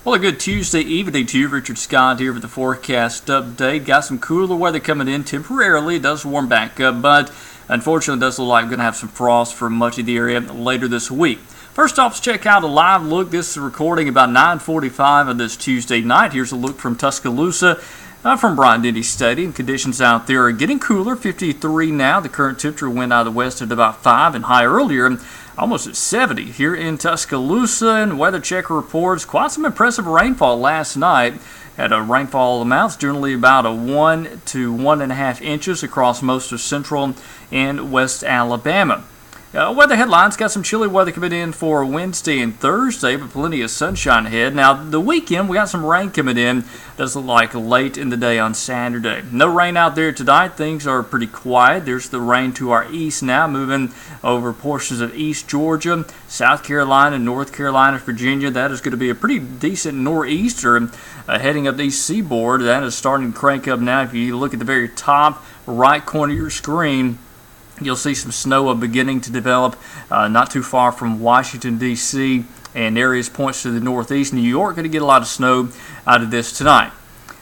Well, a good Tuesday evening to you. Richard Scott here with the forecast update. Got some cooler weather coming in temporarily. It does warm back up, but unfortunately it does look like we're going to have some frost for much of the area later this week. First off, let's check out a live look. This is a recording about 9:45 on this Tuesday night. Here's a look from Tuscaloosa. From Bryant-Denny Stadium. Conditions out there are getting cooler, 53 now. The current temperature went out of the west at about 5 and high earlier, almost at 70 here in Tuscaloosa. And Weather Checker reports quite some impressive rainfall last night. Had a rainfall amounts generally about 1 to 1.5 inches across most of central and west Alabama. Weather headlines got some chilly weather coming in for Wednesday and Thursday, but plenty of sunshine ahead. Now, the weekend, we got some rain coming in. Does look like late in the day on Saturday. No rain out there tonight. Things are pretty quiet. There's the rain to our east now, moving over portions of East Georgia, South Carolina, North Carolina, Virginia. That is going to be a pretty decent nor'easter heading up the east seaboard. That is starting to crank up now. If you look at the very top right corner of your screen, you'll see some snow beginning to develop not too far from Washington, D.C., and areas points to the northeast. New York going to get a lot of snow out of this tonight.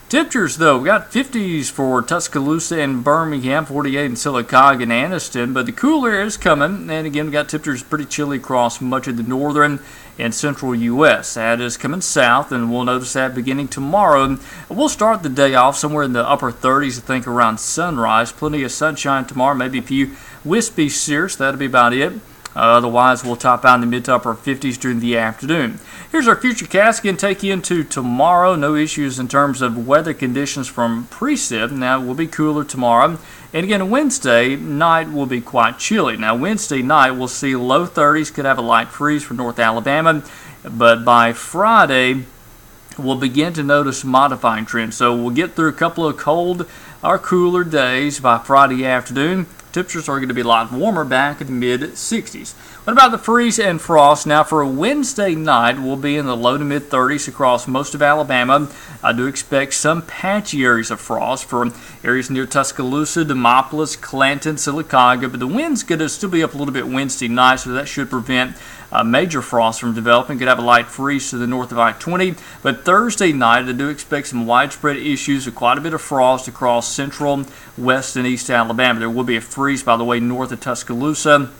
Temperatures, though, we got 50s for Tuscaloosa and Birmingham, 48 in Sylacauga and Anniston, but the cooler air is coming, and again, we got temperatures pretty chilly across much of the northern and central U.S. That is coming south, and we'll notice that beginning tomorrow. We'll start the day off somewhere in the upper 30s, I think, around sunrise. Plenty of sunshine tomorrow, maybe a few wispy cirrus. That'll be about it. Otherwise, we'll top out in the mid to upper 50s during the afternoon. Here's our future cast. Again, take you into tomorrow. No issues in terms of weather conditions from precip. Now, it will be cooler tomorrow. And again, Wednesday night will be quite chilly. Now, Wednesday night, we'll see low 30s. Could have a light freeze for North Alabama. But by Friday, we'll begin to notice modifying trends. So we'll get through a couple of cold or cooler days by Friday afternoon. Temperatures are going to be a lot warmer back in the mid-60s. What about the freeze and frost? Now, for a Wednesday night, we'll be in the low to mid-30s across most of Alabama. I do expect some patchy areas of frost for areas near Tuscaloosa, Demopolis, Clanton, Sylacauga, but the wind's going to still be up a little bit Wednesday night, so that should prevent major frost from developing. Could have a light freeze to the north of I-20, but Thursday night I do expect some widespread issues with quite a bit of frost across central, west, and east Alabama. There will be a freeze, by the way, north of Tuscaloosa,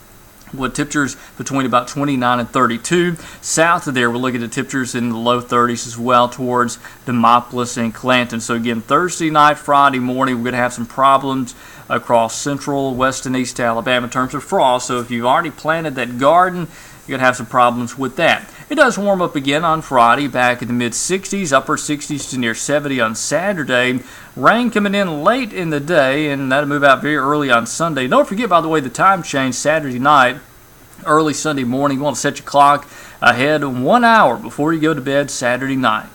with temperatures between about 29 and 32. South of there, we're looking at temperatures in the low 30s as well towards Demopolis and Clanton. So again, Thursday night, Friday morning, we're going to have some problems across central, west, and east Alabama in terms of frost. So if you've already planted that garden, you're going to have some problems with that. It does warm up again on Friday, back in the mid-60s, upper 60s to near 70 on Saturday. Rain coming in late in the day, and that'll move out very early on Sunday. Don't forget, by the way, the time change Saturday night, early Sunday morning. You want to set your clock ahead 1 hour before you go to bed Saturday night.